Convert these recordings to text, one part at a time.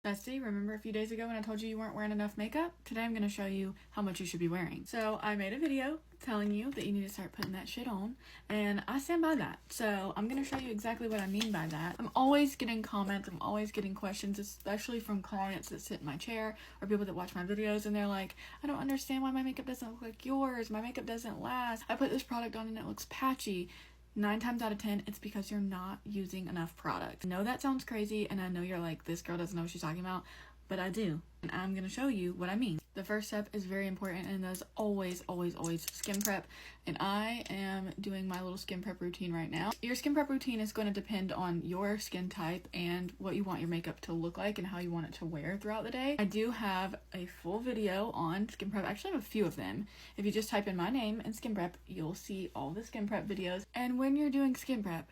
Bestie, remember a few days ago when I told you weren't wearing enough makeup? Today I'm going to show you how much you should be wearing. So I made a video telling you that you need to start putting that shit on, and I stand by that. So I'm going to show you exactly what I mean by that. I'm always getting comments, I'm always getting questions, especially from clients that sit in my chair or people that watch my videos, and they're like, I don't understand why my makeup doesn't look like yours. My makeup doesn't last. I put this product on and it looks patchy. 9 times out of 10, it's because you're not using enough product. I know that sounds crazy, and I know you're like, this girl doesn't know what she's talking about, but I do. And I'm going to show you what I mean. The first step is very important, and that's always skin prep. And I am doing my little skin prep routine right now. Your skin prep routine is going to depend on your skin type and what you want your makeup to look like and how you want it to wear throughout the day. I do have a full video on skin prep. Actually, I have a few of them. If you just type in my name and skin prep, you'll see all the skin prep videos. And when you're doing skin prep,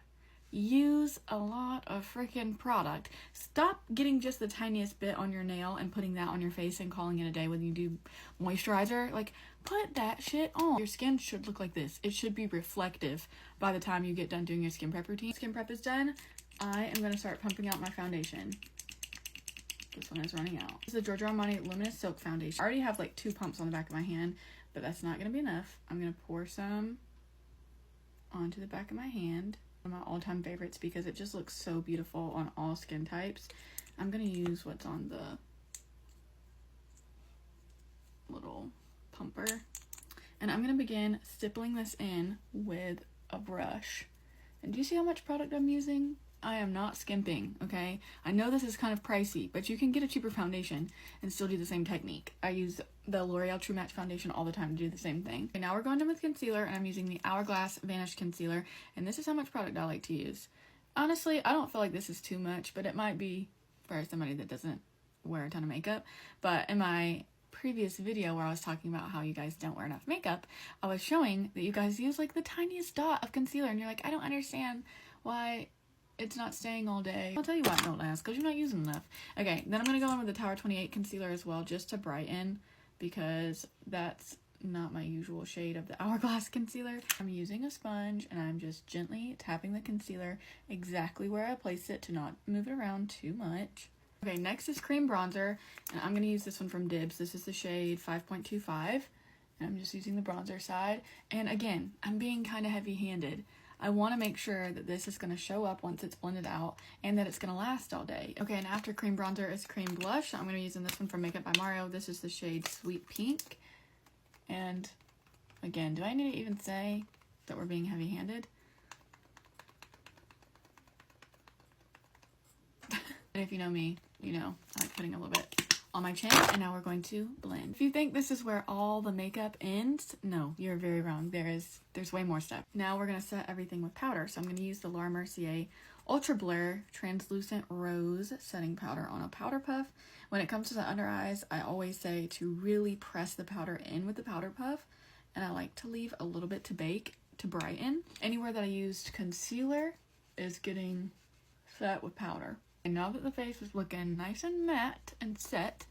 use a lot of freaking product. Stop getting just the tiniest bit on your nail and putting that on your face and calling it a day when you do moisturizer. Like, put that shit on. Your skin should look like this. It should be reflective by the time you get done doing your skin prep routine. Skin prep is done. I am going to start pumping out my foundation. This one is running out. This is the Giorgio Armani Luminous Silk Foundation. I already have like 2 pumps on the back of my hand, but that's not going to be enough. I'm going to pour some onto the back of my hand. One of my all-time favorites because it just looks so beautiful on all skin types. I'm gonna use what's on the little pumper, and I'm gonna begin stippling this in with a brush. And do you see how much product I'm using? I am not skimping, okay? I know this is kind of pricey, but you can get a cheaper foundation and still do the same technique. I use the L'Oreal True Match foundation all the time to do the same thing. Okay, now we're going in with concealer, and I'm using the Hourglass Vanish Concealer, and this is how much product I like to use. Honestly, I don't feel like this is too much, but it might be for somebody that doesn't wear a ton of makeup. But in my previous video where I was talking about how you guys don't wear enough makeup, I was showing that you guys use like the tiniest dot of concealer, and you're like, I don't understand why it's not staying all day. I'll tell you why it don't last, because you're not using enough. Okay, then I'm going to go in with the Tower 28 concealer as well, just to brighten, because that's not my usual shade of the Hourglass concealer. I'm using a sponge, and I'm just gently tapping the concealer exactly where I placed it to not move it around too much. Okay, next is cream bronzer, and I'm going to use this one from Dibs. This is the shade 5.25, and I'm just using the bronzer side. And again, I'm being kind of heavy-handed. I want to make sure that this is going to show up once it's blended out and that it's going to last all day. Okay, and after cream bronzer is cream blush. I'm going to be using this one from Makeup by Mario. This is the shade Sweet Pink. And again, do I need to even say that we're being heavy-handed? And if you know me, you know I like putting a little bit on my chin, and now we're going to blend. If you think this is where all the makeup ends, no, you're very wrong. There's way more steps. Now we're going to set everything with powder. So I'm going to use the Laura Mercier Ultra Blur Translucent Rose Setting Powder on a powder puff. When it comes to the under eyes, I always say to really press the powder in with the powder puff, and I like to leave a little bit to bake to brighten. Anywhere that I used concealer is getting set with powder. And now that the face is looking nice and matte and set,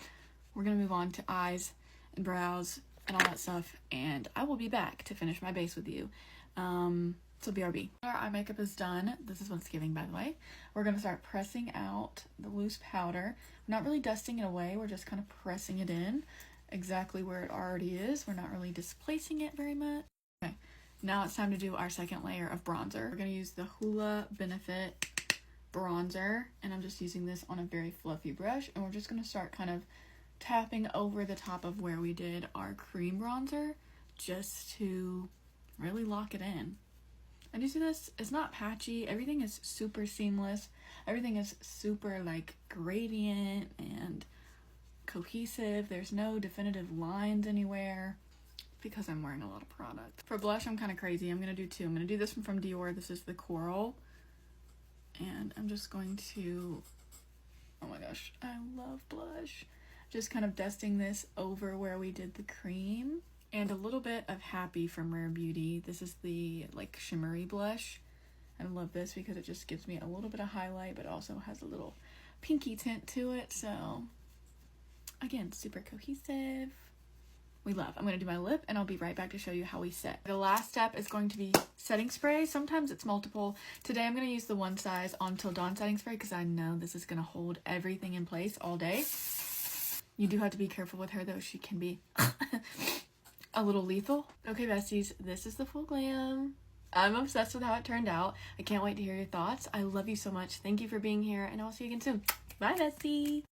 we're going to move on to eyes and brows and all that stuff. And I will be back to finish my base with you. So BRB. Our eye makeup is done. This is what it's giving, by the way. We're going to start pressing out the loose powder. We're not really dusting it away. We're just kind of pressing it in exactly where it already is. We're not really displacing it very much. Okay, now it's time to do our second layer of bronzer. We're going to use the Hoola Benefit bronzer, and I'm just using this on a very fluffy brush, and we're just going to start kind of tapping over the top of where we did our cream bronzer just to really lock it in. And you see this? It's not patchy. Everything is super seamless. Everything is super like gradient and cohesive. There's no definitive lines anywhere because I'm wearing a lot of product. For blush, I'm kind of crazy. I'm going to do 2. I'm going to do this one from Dior. This is the Coral. And I'm just going to, oh my gosh, I love blush. Just kind of dusting this over where we did the cream. And a little bit of Happy from Rare Beauty. This is the like shimmery blush. I love this because it just gives me a little bit of highlight, but also has a little pinky tint to it. So again, super cohesive. we love. I'm going to do my lip and I'll be right back to show you how we set. The last step is going to be setting spray. Sometimes it's multiple. Today I'm going to use the one size On Till Dawn setting spray because I know this is going to hold everything in place all day. You do have to be careful with her though. She can be a little lethal. Okay, besties, this is the full glam. I'm obsessed with how it turned out. I can't wait to hear your thoughts. I love you so much. Thank you for being here, and I'll see you again soon. Bye, bestie.